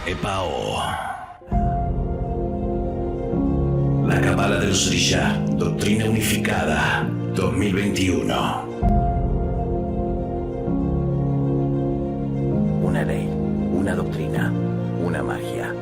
Epao. La Cabala de los Orisha, Doctrina Unificada, 2021. Una ley, una doctrina, una magia.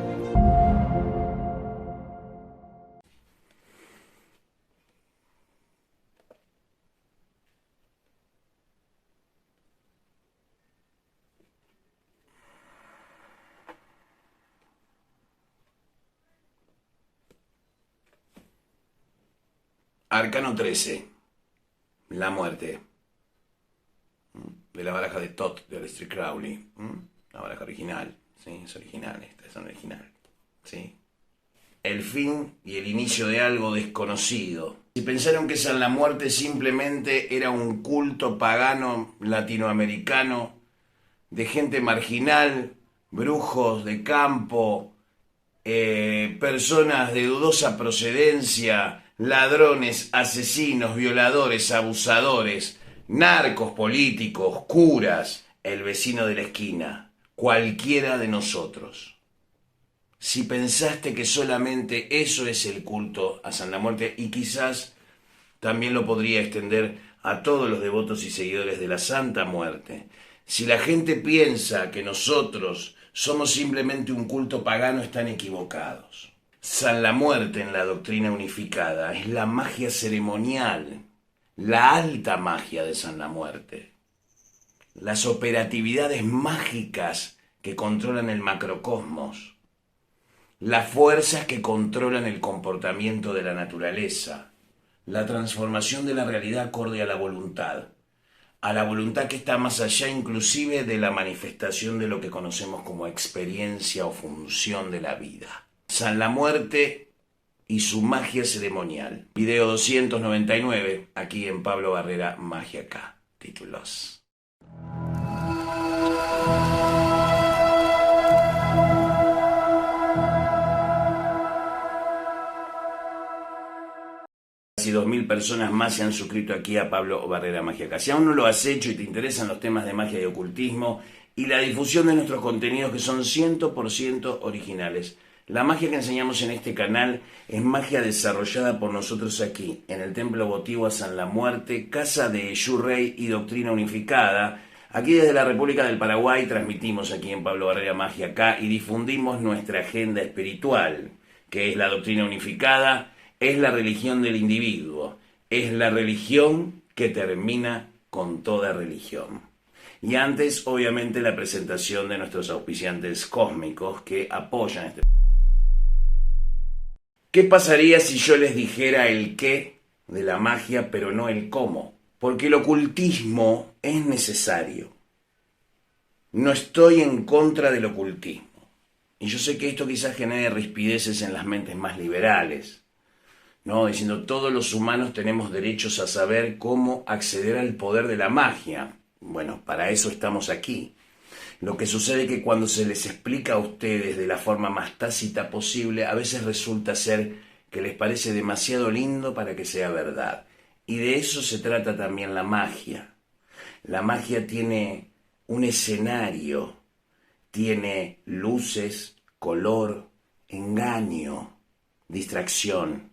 Arcano 13. La muerte. De la baraja de Thoth de Aleister Crowley. La baraja original. Sí, es original, esta es original. Sí. El fin y el inicio de algo desconocido. Si pensaron que San la Muerte simplemente era un culto pagano latinoamericano de gente marginal, brujos de campo, personas de dudosa procedencia, ladrones, asesinos, violadores, abusadores, narcos políticos, curas, el vecino de la esquina, cualquiera de nosotros. Si pensaste que solamente eso es el culto a San la Muerte, y quizás también lo podría extender a todos los devotos y seguidores de la Santa Muerte. Si la gente piensa que nosotros somos simplemente un culto pagano, están equivocados. San la Muerte en la Doctrina Unificada es la magia ceremonial, la alta magia de San la Muerte. Las operatividades mágicas que controlan el macrocosmos, las fuerzas que controlan el comportamiento de la naturaleza, la transformación de la realidad acorde a la voluntad que está más allá inclusive de la manifestación de lo que conocemos como experiencia o función de la vida. San la Muerte y su magia ceremonial. Video 299, aquí en Pablo Barrera, Magia Acá. Títulos. Casi 2000 personas más se han suscrito aquí a Pablo Barrera Magia Acá. Si aún no lo has hecho y te interesan los temas de magia y ocultismo y la difusión de nuestros contenidos que son 100% originales, la magia que enseñamos en este canal es magia desarrollada por nosotros aquí, en el Templo Votivo a San la Muerte, Casa de Yurrey y Doctrina Unificada. Aquí desde la República del Paraguay transmitimos aquí en Pablo Barrera Magia Acá y difundimos nuestra agenda espiritual, que es la Doctrina Unificada, es la religión del individuo, es la religión que termina con toda religión. Y antes, obviamente, la presentación de nuestros auspiciantes cósmicos que apoyan este. ¿Qué pasaría si yo les dijera el qué de la magia, pero no el cómo? Porque el ocultismo es necesario. No estoy en contra del ocultismo. Y yo sé que esto quizás genere rispideces en las mentes más liberales, ¿no? Diciendo todos los humanos tenemos derechos a saber cómo acceder al poder de la magia. Bueno, para eso estamos aquí. Lo que sucede es que cuando se les explica a ustedes de la forma más tácita posible, a veces resulta ser que les parece demasiado lindo para que sea verdad. Y de eso se trata también la magia. La magia tiene un escenario, tiene luces, color, engaño, distracción,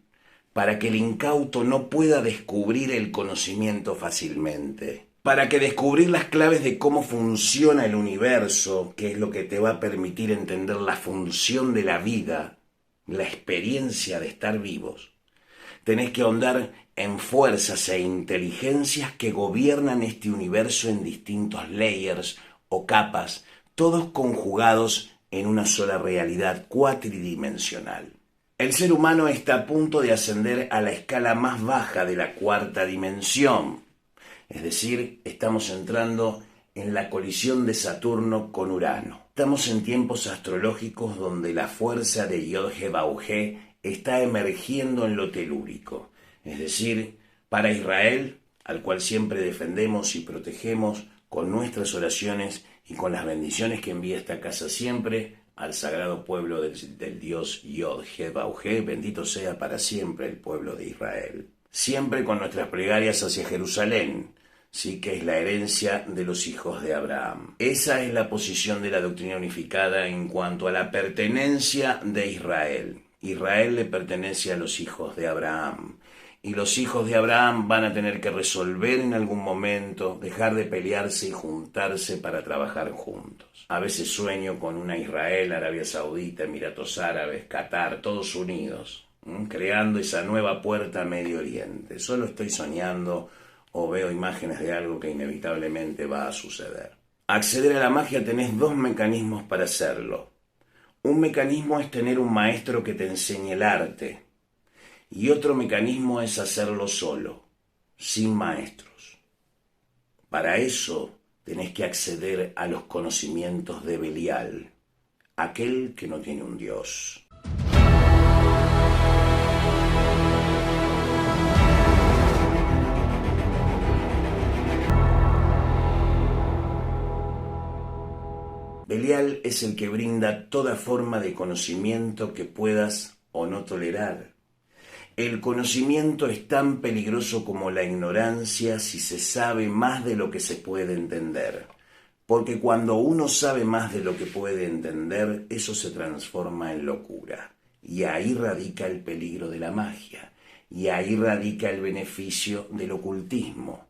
para que el incauto no pueda descubrir el conocimiento fácilmente. Para que descubrir las claves de cómo funciona el universo, que es lo que te va a permitir entender la función de la vida, la experiencia de estar vivos, tenés que ahondar en fuerzas e inteligencias que gobiernan este universo en distintos layers o capas, todos conjugados en una sola realidad cuatridimensional. El ser humano está a punto de ascender a la escala más baja de la cuarta dimensión. Es decir, estamos entrando en la colisión de Saturno con Urano. Estamos en tiempos astrológicos donde la fuerza de Yod-He-Bauj está emergiendo en lo telúrico. Es decir, para Israel, al cual siempre defendemos y protegemos con nuestras oraciones y con las bendiciones que envía esta casa siempre, al sagrado pueblo del Dios Yod-He-Bauj, bendito sea para siempre el pueblo de Israel. Siempre con nuestras plegarias hacia Jerusalén, sí, que es la herencia de los hijos de Abraham. Esa es la posición de la doctrina unificada en cuanto a la pertenencia de Israel. Israel le pertenece a los hijos de Abraham. Y los hijos de Abraham van a tener que resolver en algún momento, dejar de pelearse y juntarse para trabajar juntos. A veces sueño con una Israel, Arabia Saudita, Emiratos Árabes, Qatar, todos unidos, creando esa nueva puerta a Medio Oriente. Solo estoy soñando o veo imágenes de algo que inevitablemente va a suceder. Acceder a la magia tenés dos mecanismos para hacerlo. Un mecanismo es tener un maestro que te enseñe el arte. Y otro mecanismo es hacerlo solo, sin maestros. Para eso tenés que acceder a los conocimientos de Belial, aquel que no tiene un dios. Belial es el que brinda toda forma de conocimiento que puedas o no tolerar. El conocimiento es tan peligroso como la ignorancia si se sabe más de lo que se puede entender. Porque cuando uno sabe más de lo que puede entender, eso se transforma en locura. Y ahí radica el peligro de la magia. Y ahí radica el beneficio del ocultismo.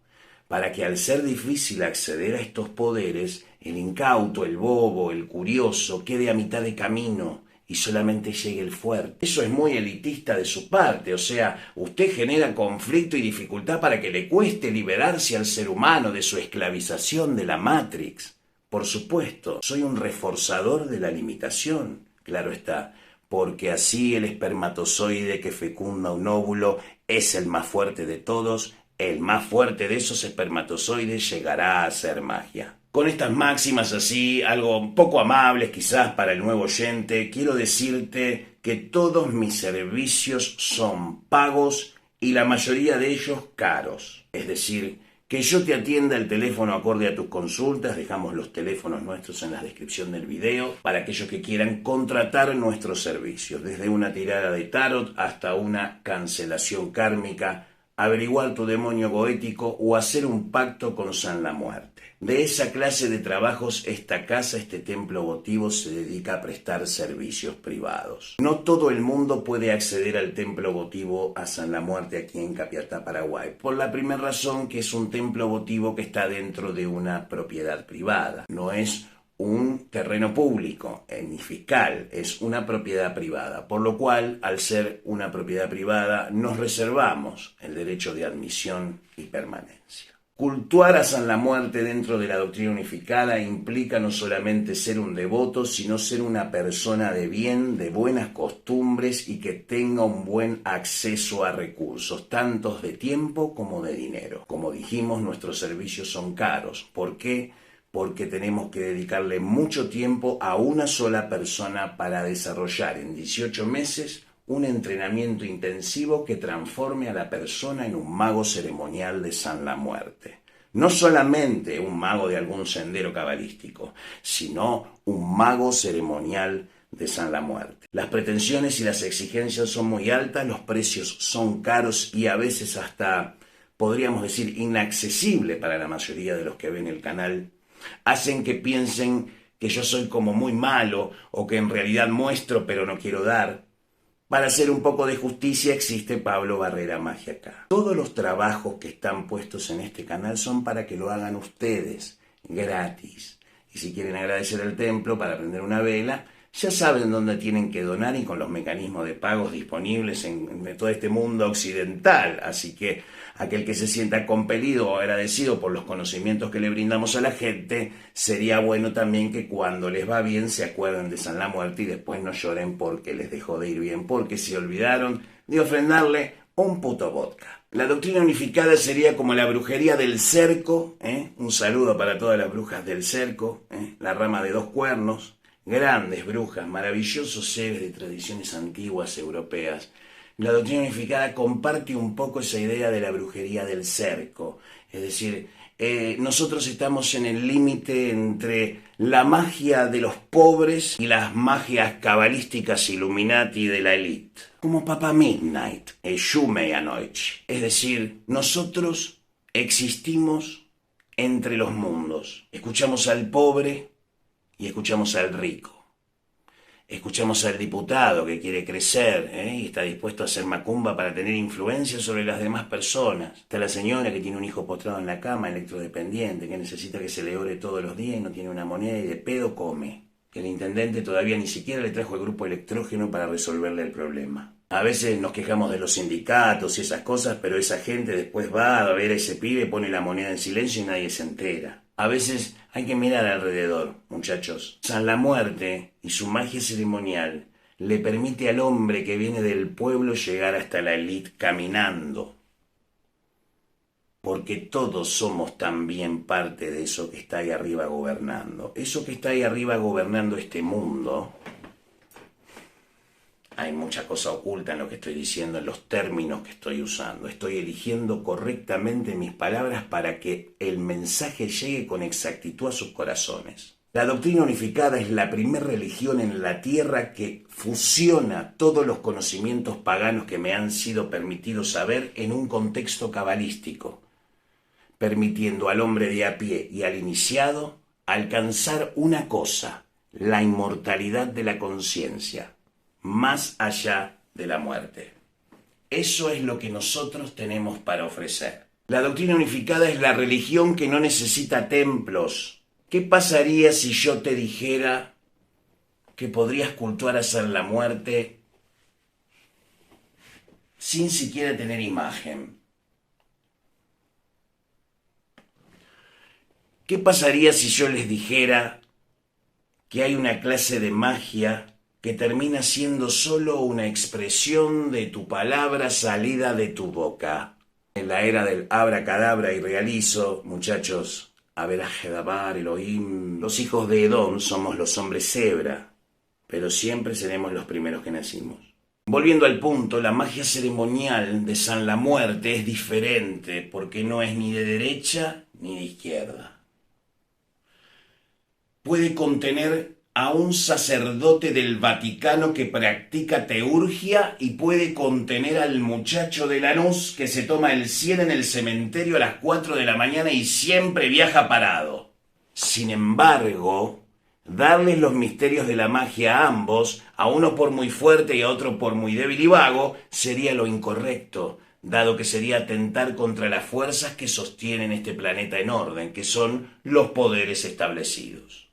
Para que al ser difícil acceder a estos poderes, el incauto, el bobo, el curioso quede a mitad de camino y solamente llegue el fuerte. Eso es muy elitista de su parte, o sea, usted genera conflicto y dificultad para que le cueste liberarse al ser humano de su esclavización de la Matrix. Por supuesto, soy un reforzador de la limitación, claro está, porque así el espermatozoide que fecunda un óvulo es el más fuerte de todos. El más fuerte de esos espermatozoides llegará a hacer magia. Con estas máximas así, algo poco amables quizás para el nuevo oyente, quiero decirte que todos mis servicios son pagos y la mayoría de ellos caros. Es decir, que yo te atienda el teléfono acorde a tus consultas, dejamos los teléfonos nuestros en la descripción del video, para aquellos que quieran contratar nuestros servicios, desde una tirada de tarot hasta una cancelación kármica, averiguar tu demonio goético o hacer un pacto con San la Muerte. De esa clase de trabajos, esta casa, este templo votivo, se dedica a prestar servicios privados. No todo el mundo puede acceder al templo votivo a San la Muerte aquí en Capiatá, Paraguay, por la primera razón que es un templo votivo que está dentro de una propiedad privada. No es un terreno público, ni fiscal, es una propiedad privada, por lo cual, al ser una propiedad privada, nos reservamos el derecho de admisión y permanencia. Cultuar a San la Muerte dentro de la doctrina unificada implica no solamente ser un devoto, sino ser una persona de bien, de buenas costumbres y que tenga un buen acceso a recursos, tanto de tiempo como de dinero. Como dijimos, nuestros servicios son caros. ¿Por qué? Porque tenemos que dedicarle mucho tiempo a una sola persona para desarrollar en 18 meses un entrenamiento intensivo que transforme a la persona en un mago ceremonial de San la Muerte. No solamente un mago de algún sendero cabalístico, sino un mago ceremonial de San la Muerte. Las pretensiones y las exigencias son muy altas, los precios son caros y a veces hasta, podríamos decir, inaccesible para la mayoría de los que ven el canal. Hacen que piensen que yo soy como muy malo o que en realidad muestro pero no quiero dar. Para hacer un poco de justicia existe Pablo Barrera Magia acá. Todos los trabajos que están puestos en este canal son para que lo hagan ustedes, gratis. Y si quieren agradecer al templo para prender una vela, ya saben dónde tienen que donar y con los mecanismos de pagos disponibles en todo este mundo occidental. Así que aquel que se sienta compelido o agradecido por los conocimientos que le brindamos a la gente, sería bueno también que cuando les va bien se acuerden de San la Muerte y después no lloren porque les dejó de ir bien, porque se olvidaron de ofrendarle un puto vodka. La doctrina unificada sería como la brujería del cerco, un saludo para todas las brujas del cerco, la rama de 2 cuernos, grandes brujas, maravillosos seres de tradiciones antiguas europeas. La doctrina unificada comparte un poco esa idea de la brujería del cerco, es decir, nosotros estamos en el límite entre la magia de los pobres y las magias cabalísticas Illuminati de la élite. Como Papa Midnight, Shumeianoich. Es decir, nosotros existimos entre los mundos. Escuchamos al pobre y escuchamos al rico. Escuchamos al diputado que quiere crecer y está dispuesto a hacer macumba para tener influencia sobre las demás personas. Está la señora que tiene un hijo postrado en la cama, electrodependiente, que necesita que se le ore todos los días y no tiene una moneda y de pedo come. Que el intendente todavía ni siquiera le trajo el grupo electrógeno para resolverle el problema. A veces nos quejamos de los sindicatos y esas cosas, pero esa gente después va a ver a ese pibe, pone la moneda en silencio y nadie se entera. A veces hay que mirar alrededor, muchachos. San la Muerte y su magia ceremonial le permite al hombre que viene del pueblo llegar hasta la élite caminando. Porque todos somos también parte de eso que está ahí arriba gobernando. Eso que está ahí arriba gobernando este mundo. Hay mucha cosa oculta en lo que estoy diciendo, en los términos que estoy usando. Estoy eligiendo correctamente mis palabras para que el mensaje llegue con exactitud a sus corazones. La doctrina unificada es la primera religión en la tierra que fusiona todos los conocimientos paganos que me han sido permitidos saber en un contexto cabalístico, permitiendo al hombre de a pie y al iniciado alcanzar una cosa, la inmortalidad de la conciencia, más allá de la muerte. Eso es lo que nosotros tenemos para ofrecer. La doctrina unificada es la religión que no necesita templos. ¿Qué pasaría si yo te dijera que podrías cultuar a San la Muerte sin siquiera tener imagen? ¿Qué pasaría si yo les dijera que hay una clase de magia que termina siendo solo una expresión de tu palabra salida de tu boca? En la era del abracadabra y realizo, muchachos, Aberajedabar, Elohim, los hijos de Edom somos los hombres cebra, pero siempre seremos los primeros que nacimos. Volviendo al punto, la magia ceremonial de San la Muerte es diferente porque no es ni de derecha ni de izquierda. Puede contener a un sacerdote del Vaticano que practica teurgia y puede contener al muchacho de Lanús que se toma el 100 en el cementerio a las 4 de la mañana y siempre viaja parado. Sin embargo, darles los misterios de la magia a ambos, a uno por muy fuerte y a otro por muy débil y vago, sería lo incorrecto, dado que sería atentar contra las fuerzas que sostienen este planeta en orden, que son los poderes establecidos.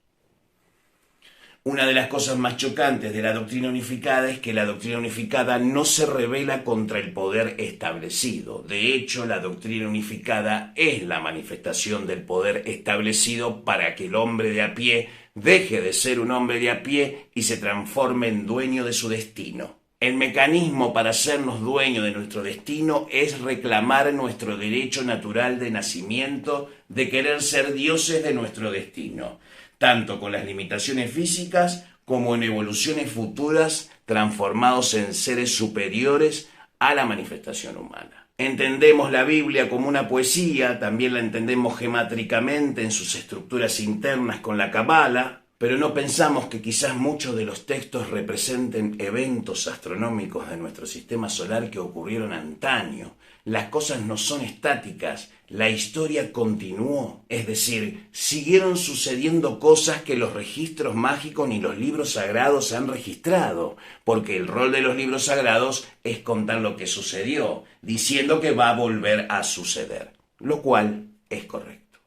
Una de las cosas más chocantes de la doctrina unificada es que la doctrina unificada no se rebela contra el poder establecido. De hecho, la doctrina unificada es la manifestación del poder establecido para que el hombre de a pie deje de ser un hombre de a pie y se transforme en dueño de su destino. El mecanismo para hacernos dueños de nuestro destino es reclamar nuestro derecho natural de nacimiento de querer ser dioses de nuestro destino, tanto con las limitaciones físicas como en evoluciones futuras transformados en seres superiores a la manifestación humana. Entendemos la Biblia como una poesía, también la entendemos gemátricamente en sus estructuras internas con la Cabala, pero no pensamos que quizás muchos de los textos representen eventos astronómicos de nuestro sistema solar que ocurrieron antaño. Las cosas no son estáticas, la historia continuó, es decir, siguieron sucediendo cosas que los registros mágicos ni los libros sagrados han registrado, porque el rol de los libros sagrados es contar lo que sucedió, diciendo que va a volver a suceder, lo cual es correcto.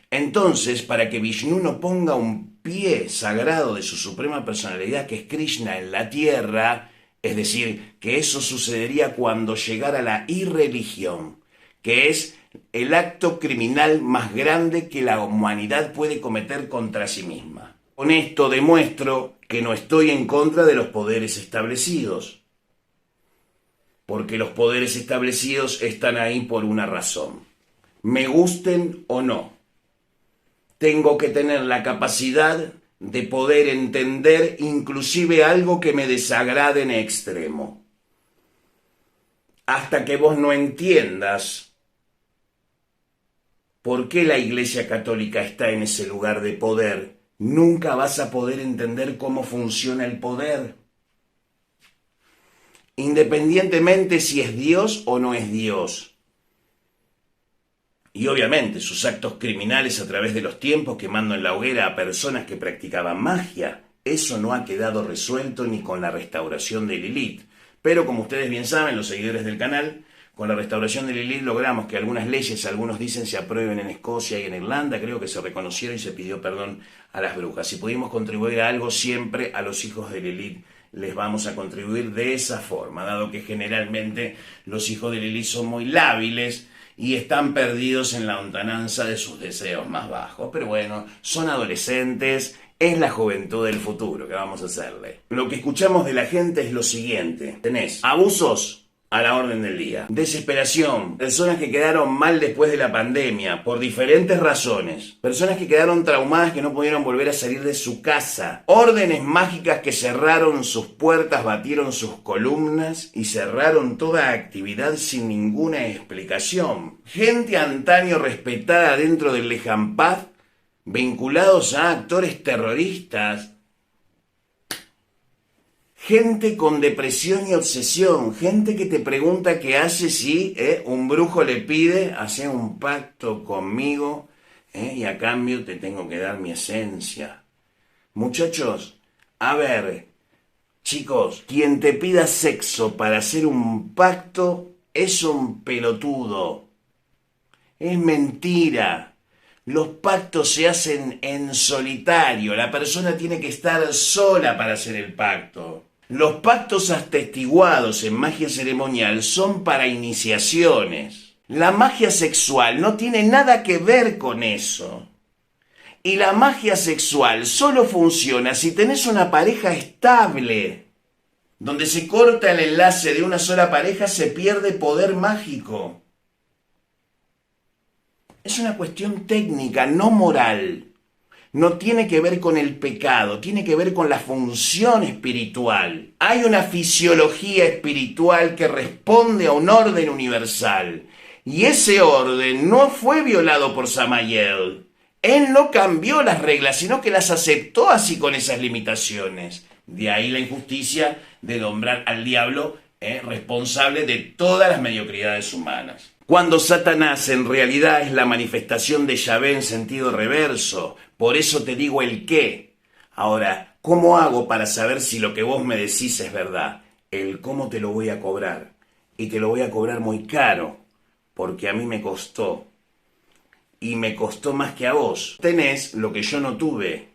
Entonces, para que Vishnu no ponga un pie sagrado de su suprema personalidad, que es Krishna, en la tierra, es decir, que eso sucedería cuando llegara la irreligión, que es el acto criminal más grande que la humanidad puede cometer contra sí misma. Con esto demuestro que no estoy en contra de los poderes establecidos. porque los poderes establecidos están ahí por una razón. Me gusten o no, tengo que tener la capacidad de poder entender inclusive algo que me desagrade en extremo. Hasta que vos no entiendas por qué la Iglesia Católica está en ese lugar de poder, nunca vas a poder entender cómo funciona el poder. Independientemente si es Dios o no es Dios. Y obviamente sus actos criminales a través de los tiempos quemando en la hoguera a personas que practicaban magia, eso no ha quedado resuelto ni con la restauración de Lilith. Pero como ustedes bien saben, los seguidores del canal, con la restauración de Lilith logramos que algunas leyes, algunos dicen, se aprueben en Escocia y en Irlanda, creo que se reconocieron y se pidió perdón a las brujas. Si pudimos contribuir a algo, siempre a los hijos de Lilith les vamos a contribuir de esa forma, dado que generalmente los hijos de Lilith son muy lábiles y están perdidos en la lontananza de sus deseos más bajos. Pero bueno, son adolescentes, es la juventud del futuro, ¿qué vamos a hacerle? Lo que escuchamos de la gente es lo siguiente. Tenés abusos a la orden del día, desesperación, personas que quedaron mal después de la pandemia por diferentes razones, personas que quedaron traumadas que no pudieron volver a salir de su casa, órdenes mágicas que cerraron sus puertas, batieron sus columnas y cerraron toda actividad sin ninguna explicación, gente antaño respetada dentro del Lejampaz, vinculados a actores terroristas, gente con depresión y obsesión, gente que te pregunta qué hace si un brujo le pide hacer un pacto conmigo y a cambio te tengo que dar mi esencia. Muchachos, a ver, chicos, quien te pida sexo para hacer un pacto es un pelotudo. Es mentira. Los pactos se hacen en solitario. La persona tiene que estar sola para hacer el pacto. Los pactos atestiguados en magia ceremonial son para iniciaciones. La magia sexual no tiene nada que ver con eso. Y la magia sexual solo funciona si tenés una pareja estable. Donde se corta el enlace de una sola pareja se pierde poder mágico. Es una cuestión técnica, no moral. No tiene que ver con el pecado, tiene que ver con la función espiritual. Hay una fisiología espiritual que responde a un orden universal. Y ese orden no fue violado por Samael. Él no cambió las reglas, sino que las aceptó así con esas limitaciones. De ahí la injusticia de nombrar al diablo responsable de todas las mediocridades humanas. Cuando Satanás en realidad es la manifestación de Yahvé en sentido reverso. Por eso te digo el qué. Ahora, ¿cómo hago para saber si lo que vos me decís es verdad? El cómo te lo voy a cobrar. Y te lo voy a cobrar muy caro, porque a mí me costó. Y me costó más que a vos. Tenés lo que yo no tuve.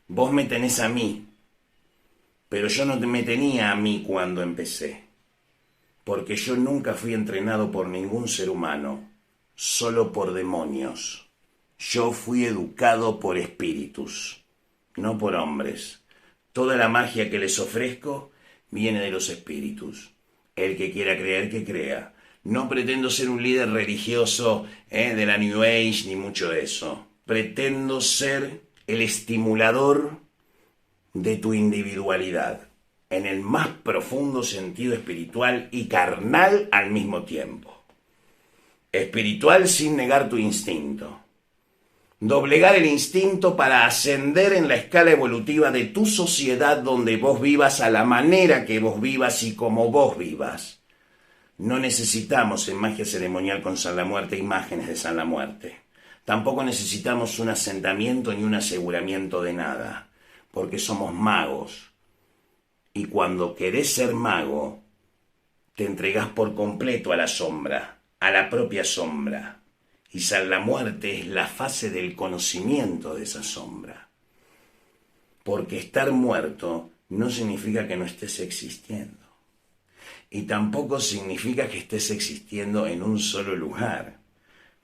Vos me tenés a mí. Pero yo no me tenía a mí cuando empecé. Porque yo nunca fui entrenado por ningún ser humano, solo por demonios. Yo fui educado por espíritus, no por hombres. Toda la magia que les ofrezco viene de los espíritus. El que quiera creer, que crea. No pretendo ser un líder religioso de la New Age, ni mucho de eso. Pretendo ser el estimulador de tu individualidad, en el más profundo sentido espiritual y carnal al mismo tiempo. Espiritual sin negar tu instinto. Doblegar el instinto para ascender en la escala evolutiva de tu sociedad donde vos vivas a la manera que vos vivas y como vos vivas. No necesitamos en magia ceremonial con San la Muerte imágenes de San la Muerte. Tampoco necesitamos un asentamiento ni un aseguramiento de nada, porque somos magos. Y cuando querés ser mago, te entregás por completo a la sombra, a la propia sombra. Y San la Muerte es la fase del conocimiento de esa sombra. Porque estar muerto no significa que no estés existiendo. Y tampoco significa que estés existiendo en un solo lugar.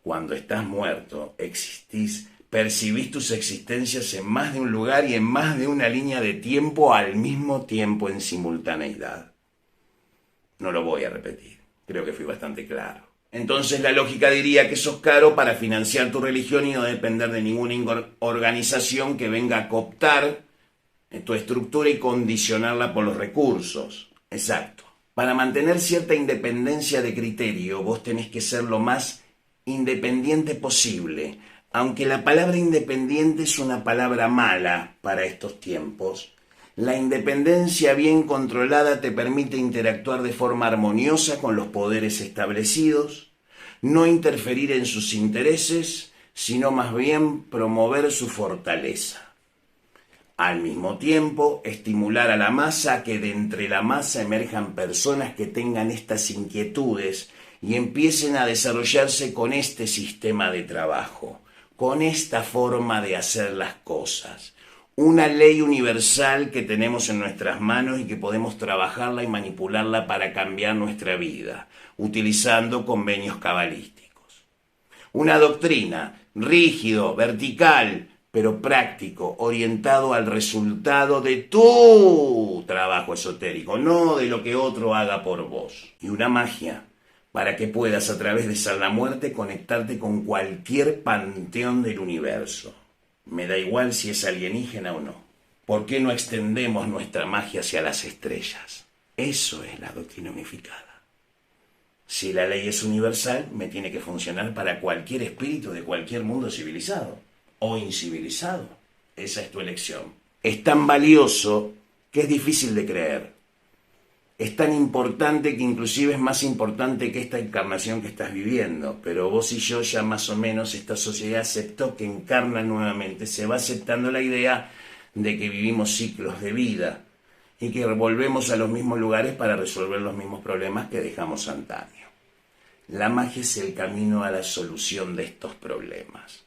Cuando estás muerto, existís, percibís tus existencias en más de un lugar y en más de una línea de tiempo al mismo tiempo en simultaneidad. No lo voy a repetir, creo que fui bastante claro. Entonces la lógica diría que sos caro para financiar tu religión y no depender de ninguna organización que venga a cooptar tu estructura y condicionarla por los recursos. Exacto. Para mantener cierta independencia de criterio, vos tenés que ser lo más independiente posible. Aunque la palabra independiente es una palabra mala para estos tiempos, la independencia bien controlada te permite interactuar de forma armoniosa con los poderes establecidos, no interferir en sus intereses, sino más bien promover su fortaleza. Al mismo tiempo, estimular a la masa a que de entre la masa emerjan personas que tengan estas inquietudes y empiecen a desarrollarse con este sistema de trabajo, con esta forma de hacer las cosas. Una ley universal que tenemos en nuestras manos y que podemos trabajarla y manipularla para cambiar nuestra vida, utilizando convenios cabalísticos. Una doctrina rígido, vertical, pero práctico, orientado al resultado de tu trabajo esotérico, no de lo que otro haga por vos. Y una magia para que puedas a través de Ser la Muerte conectarte con cualquier panteón del universo. Me da igual si es alienígena o no. ¿Por qué no extendemos nuestra magia hacia las estrellas? Eso es la doctrina unificada. Si la ley es universal, me tiene que funcionar para cualquier espíritu de cualquier mundo civilizado o incivilizado. Esa es tu elección. Es tan valioso que es difícil de creer. Es tan importante que inclusive es más importante que esta encarnación que estás viviendo. Pero vos y yo ya más o menos esta sociedad aceptó que encarna nuevamente. Se va aceptando la idea de que vivimos ciclos de vida y que volvemos a los mismos lugares para resolver los mismos problemas que dejamos antaño. La magia es el camino a la solución de estos problemas,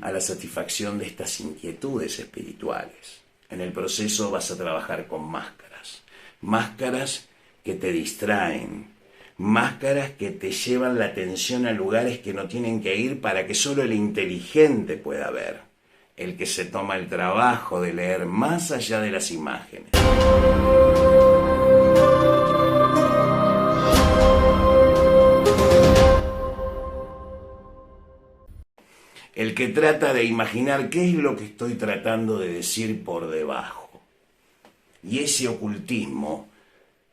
a la satisfacción de estas inquietudes espirituales. En el proceso vas a trabajar con máscaras que te distraen, máscaras que te llevan la atención a lugares que no tienen que ir para que solo el inteligente pueda ver, el que se toma el trabajo de leer más allá de las imágenes. El que trata de imaginar qué es lo que estoy tratando de decir por debajo. Y ese ocultismo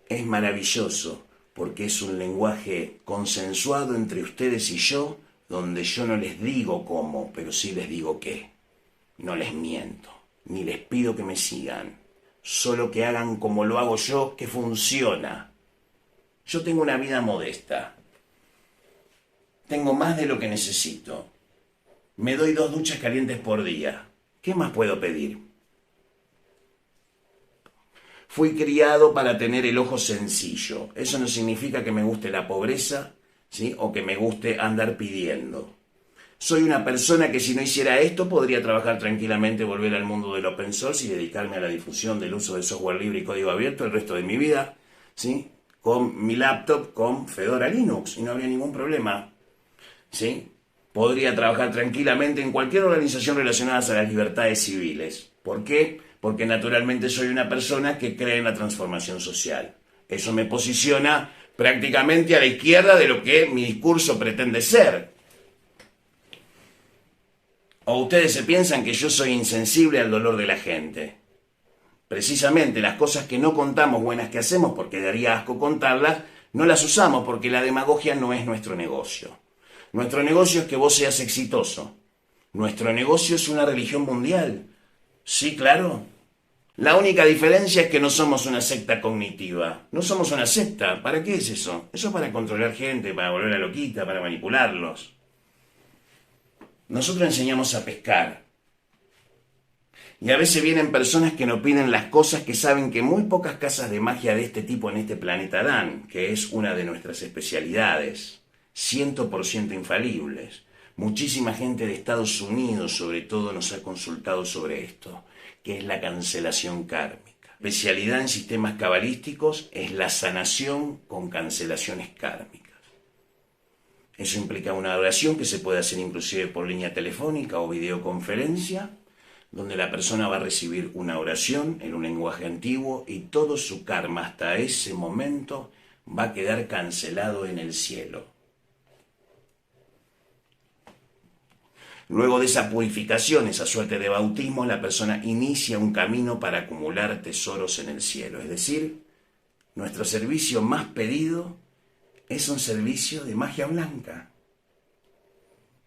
es maravilloso porque es un lenguaje consensuado entre ustedes y yo, donde yo no les digo cómo, pero sí les digo qué. No les miento, ni les pido que me sigan, solo que hagan como lo hago yo, que funciona. Yo tengo una vida modesta. Tengo más de lo que necesito. Me doy 2 duchas calientes por día. ¿Qué más puedo pedir? Fui criado para tener el ojo sencillo. Eso no significa que me guste la pobreza, ¿sí? O que me guste andar pidiendo. Soy una persona que si no hiciera esto podría trabajar tranquilamente, volver al mundo del open source y dedicarme a la difusión del uso de software libre y código abierto el resto de mi vida, ¿sí? Con mi laptop, con Fedora Linux, y no habría ningún problema, ¿sí? Podría trabajar tranquilamente en cualquier organización relacionada a las libertades civiles. ¿Por qué? Porque naturalmente soy una persona que cree en la transformación social. Eso me posiciona prácticamente a la izquierda de lo que mi discurso pretende ser. ¿O ustedes se piensan que yo soy insensible al dolor de la gente? Precisamente las cosas que no contamos, buenas que hacemos, porque daría asco contarlas, no las usamos porque la demagogia no es nuestro negocio. Nuestro negocio es que vos seas exitoso. Nuestro negocio es una religión mundial. Sí, claro. La única diferencia es que no somos una secta cognitiva. No somos una secta. ¿Para qué es eso? Eso es para controlar gente, para volverla loquita, para manipularlos. Nosotros enseñamos a pescar. Y a veces vienen personas que nos piden las cosas que saben que muy pocas casas de magia de este tipo en este planeta dan, que es una de nuestras especialidades. 100% infalibles. Muchísima gente de Estados Unidos, sobre todo, nos ha consultado sobre esto, que es la cancelación kármica. Especialidad en sistemas cabalísticos es la sanación con cancelaciones kármicas. Eso implica una oración que se puede hacer inclusive por línea telefónica o videoconferencia, donde la persona va a recibir una oración en un lenguaje antiguo y todo su karma hasta ese momento va a quedar cancelado en el cielo. Luego de esa purificación, esa suerte de bautismo, la persona inicia un camino para acumular tesoros en el cielo. Es decir, nuestro servicio más pedido es un servicio de magia blanca.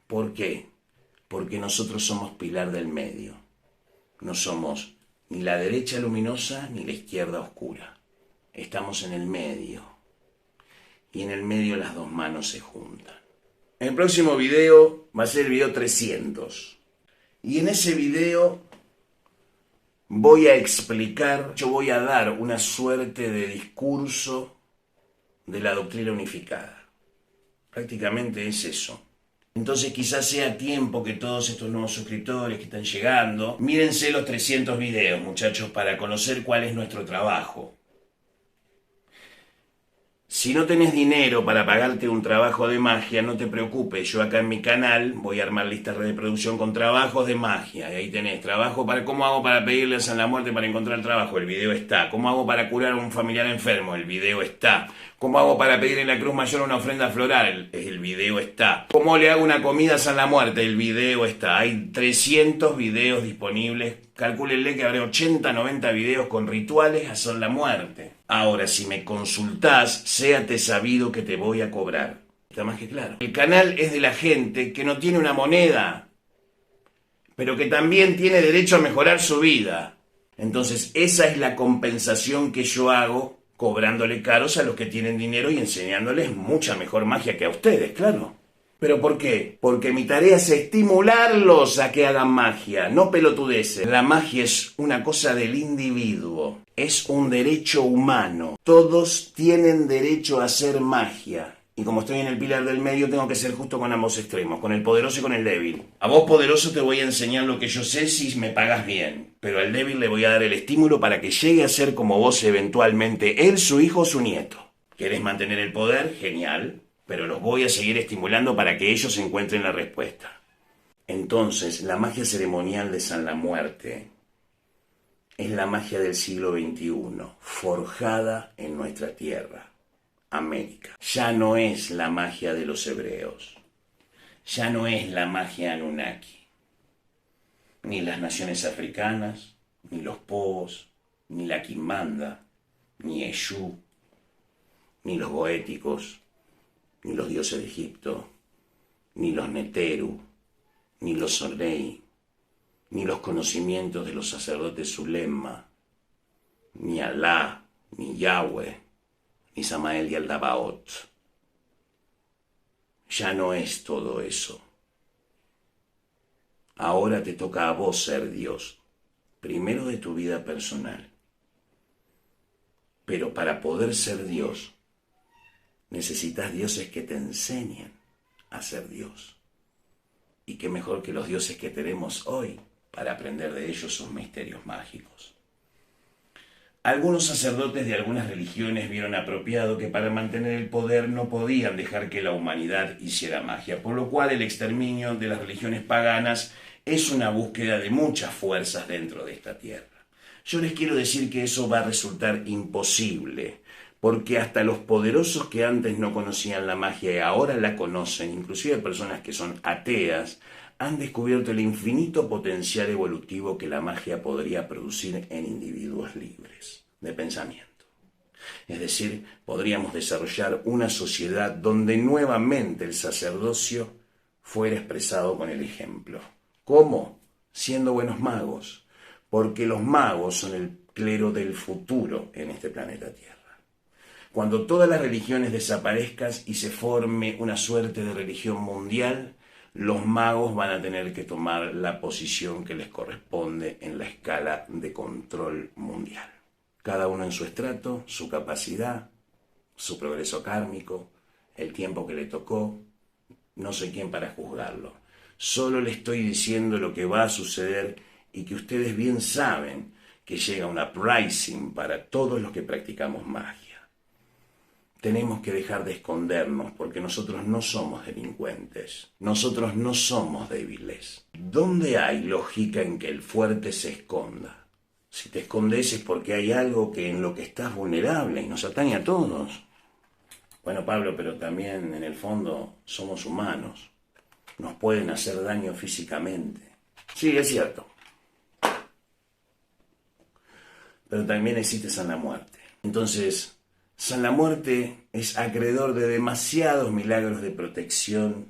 ¿Por qué? Porque nosotros somos pilar del medio. No somos ni la derecha luminosa ni la izquierda oscura. Estamos en el medio. Y en el medio las dos manos se juntan. El próximo video va a ser el video 300. Y en ese video voy a explicar, yo voy a dar una suerte de discurso de la doctrina unificada. Prácticamente es eso. Entonces quizás sea tiempo que todos estos nuevos suscriptores que están llegando, mírense los 300 videos, muchachos, para conocer cuál es nuestro trabajo. Si no tenés dinero para pagarte un trabajo de magia, no te preocupes. Yo acá en mi canal voy a armar listas de reproducción con trabajos de magia. Y ahí tenés trabajo para cómo hago para pedirle a San la Muerte para encontrar trabajo. El video está. Cómo hago para curar a un familiar enfermo. El video está. Cómo hago para pedir en la Cruz Mayor una ofrenda floral. El video está. Cómo le hago una comida a San la Muerte. El video está. Hay 300 videos disponibles. Calcúlenle que habrá 80, 90 videos con rituales a San la Muerte. Ahora, si me consultás, séate sabido que te voy a cobrar. Está más que claro. El canal es de la gente que no tiene una moneda, pero que también tiene derecho a mejorar su vida. Entonces, esa es la compensación que yo hago, cobrándole caros a los que tienen dinero y enseñándoles mucha mejor magia que a ustedes, claro. ¿Pero por qué? Porque mi tarea es estimularlos a que hagan magia, no pelotudeces. La magia es una cosa del individuo, es un derecho humano. Todos tienen derecho a hacer magia. Y como estoy en el pilar del medio, tengo que ser justo con ambos extremos, con el poderoso y con el débil. A vos, poderoso, te voy a enseñar lo que yo sé si me pagas bien. Pero al débil le voy a dar el estímulo para que llegue a ser como vos eventualmente, él, su hijo o su nieto. ¿Querés mantener el poder? Genial. Pero los voy a seguir estimulando para que ellos encuentren la respuesta. Entonces, la magia ceremonial de San la Muerte es la magia del siglo XXI, forjada en nuestra tierra, América. Ya no es la magia de los hebreos, ya no es la magia Anunnaki, ni las naciones africanas, ni los povos, ni la Quimbanda, ni Eshu, ni los goéticos, ni los dioses de Egipto, ni los Neteru, ni los Sorrei, ni los conocimientos de los sacerdotes Zulema, ni Alá, ni Yahweh, ni Samael y Aldabaoth. Ya no es todo eso. Ahora te toca a vos ser Dios, primero de tu vida personal. Pero para poder ser Dios, necesitas dioses que te enseñen a ser Dios. Y qué mejor que los dioses que tenemos hoy para aprender de ellos sus misterios mágicos. Algunos sacerdotes de algunas religiones vieron apropiado que para mantener el poder no podían dejar que la humanidad hiciera magia, por lo cual el exterminio de las religiones paganas es una búsqueda de muchas fuerzas dentro de esta tierra. Yo les quiero decir que eso va a resultar imposible, porque hasta los poderosos que antes no conocían la magia y ahora la conocen, inclusive personas que son ateas, han descubierto el infinito potencial evolutivo que la magia podría producir en individuos libres de pensamiento. Es decir, podríamos desarrollar una sociedad donde nuevamente el sacerdocio fuera expresado con el ejemplo. ¿Cómo? Siendo buenos magos, porque los magos son el clero del futuro en este planeta Tierra. Cuando todas las religiones desaparezcan y se forme una suerte de religión mundial, los magos van a tener que tomar la posición que les corresponde en la escala de control mundial. Cada uno en su estrato, su capacidad, su progreso kármico, el tiempo que le tocó. No soy quien para juzgarlo. Solo le estoy diciendo lo que va a suceder y que ustedes bien saben que llega un uprising para todos los que practicamos magia. tenemos que dejar de escondernos porque nosotros no somos delincuentes, nosotros no somos débiles. ¿Dónde hay lógica en que el fuerte se esconda? Si te escondes es porque hay algo en lo que estás vulnerable y nos atañe a todos. Bueno, Pablo, pero también en el fondo somos humanos. Nos pueden hacer daño físicamente. Sí, es cierto. Pero también existe San la Muerte. Entonces, San la Muerte es acreedor de demasiados milagros de protección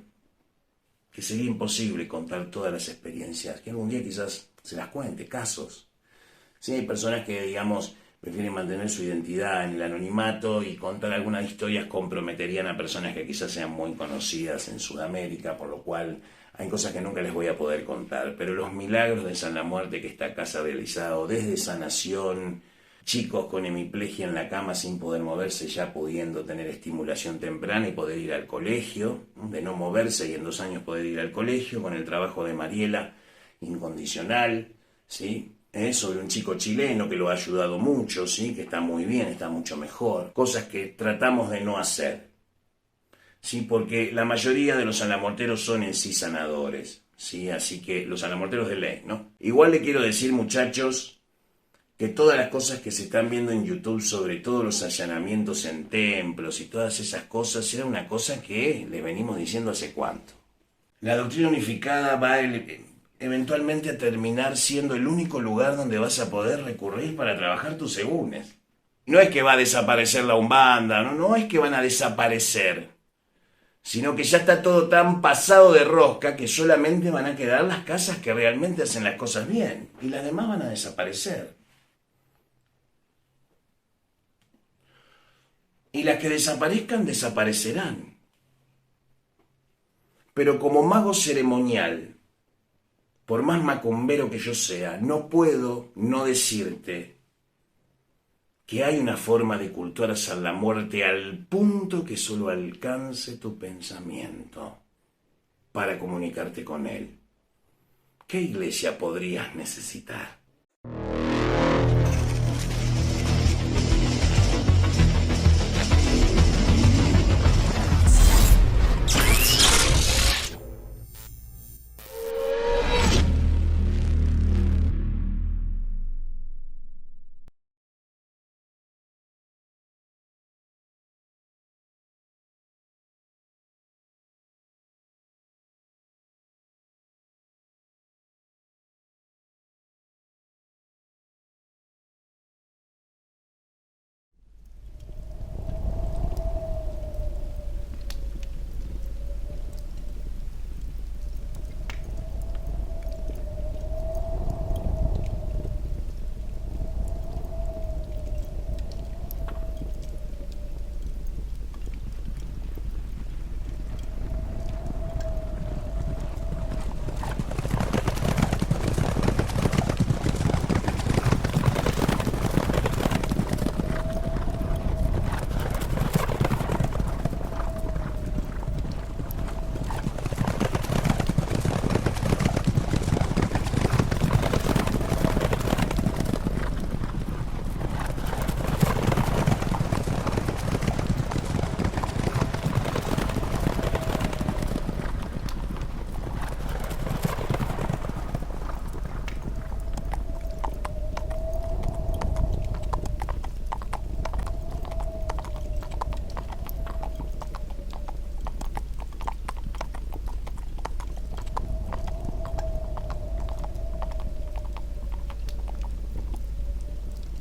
que sería imposible contar todas las experiencias, que algún día quizás se las cuente, casos. Sí, hay personas que, digamos, prefieren mantener su identidad en el anonimato y contar algunas historias comprometerían a personas que quizás sean muy conocidas en Sudamérica, por lo cual hay cosas que nunca les voy a poder contar. Pero los milagros de San la Muerte que está acá se ha realizado, desde sanación, chicos con hemiplegia en la cama sin poder moverse, ya pudiendo tener estimulación temprana y poder ir al colegio, de no moverse y en 2 años poder ir al colegio, con el trabajo de Mariela incondicional, ¿sí? Sobre un chico chileno que lo ha ayudado mucho, ¿sí? Que está muy bien, está mucho mejor. Cosas que tratamos de no hacer, ¿sí? Porque la mayoría de los sanamorteros son en sí sanadores, ¿sí? Así que los sanamorteros de ley, ¿no? Igual le quiero decir, muchachos, que todas las cosas que se están viendo en YouTube, sobre todo los allanamientos en templos y todas esas cosas, era una cosa que les venimos diciendo hace cuánto. La doctrina unificada va eventualmente a terminar siendo el único lugar donde vas a poder recurrir para trabajar tus segúnes. No es que va a desaparecer la Umbanda, no es que van a desaparecer, sino que ya está todo tan pasado de rosca que solamente van a quedar las casas que realmente hacen las cosas bien y las demás van a desaparecer. Y las que desaparezcan, desaparecerán. Pero como mago ceremonial, por más macumbero que yo sea, no puedo no decirte que hay una forma de cultuar a San la Muerte al punto que solo alcance tu pensamiento para comunicarte con él. ¿Qué iglesia podrías necesitar?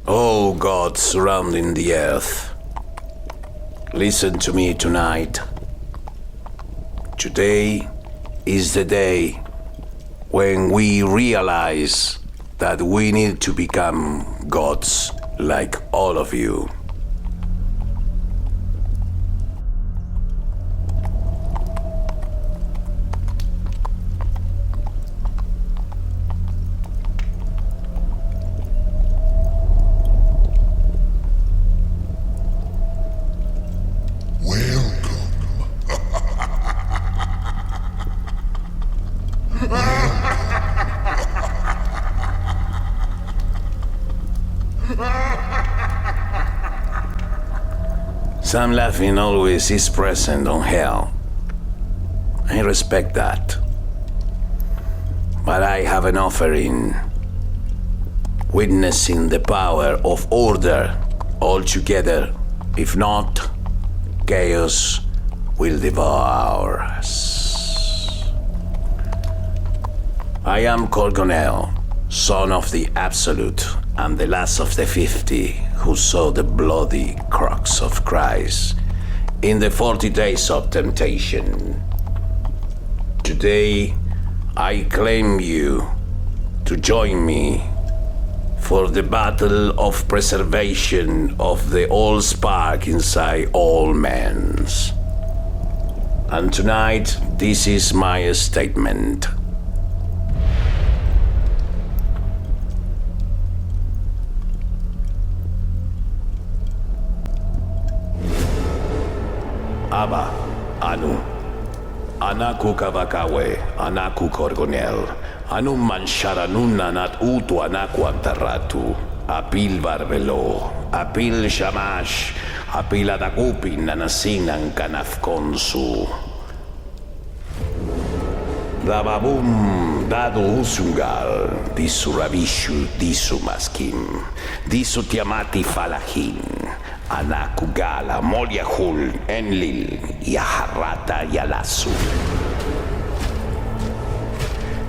Oh God surrounding the earth, listen to me tonight. Today is the day when we realize that we need to become gods like all of you. Sam Laughlin always is present on hell. I respect that. But I have an offering. Witnessing the power of order altogether. If not, chaos will devour us. I am Colgonel, son of the Absolute, and the last of the 50 who saw the bloody crux of Christ in the 40 days of temptation. Today, I claim you to join me for the battle of preservation of the old spark inside all men. And tonight, this is my statement. Aba, Anu, Anaku Kavakawe, Anaku Colgonel, Anum Mansharanun Nanat Utu Anaku Antaratu, Apil Barbelo, Apil Shamash, Apil Adakupin Nanasinan Kanafkonsu. Dababum, Dado Usungal, Disu Rabishu, Disu Maskim, Disu Tiamati Falahin. Anakugala, Moliahul, Enlil, Yaharata, Yalasu.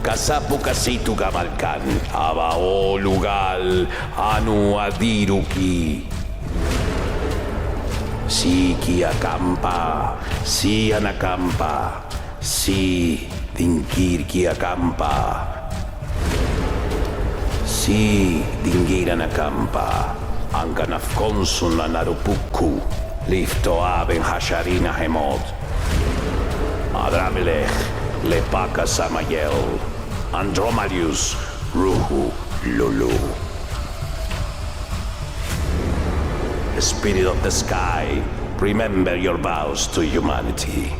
Kasapu Kasitu Gamalkan, Abao Lugal, Anu Adiruki. Si Kiakampa, Si Anakampa, Si Dingir Kiakampa, Si Dingir Anakampa. Anganafkonsun Narupuku, Lifto Aben Hasharina Hemod, Adramelech, Lepaka Samayel, Andromalius, Ruhu, Lulu. Spirit of the sky, remember your vows to humanity.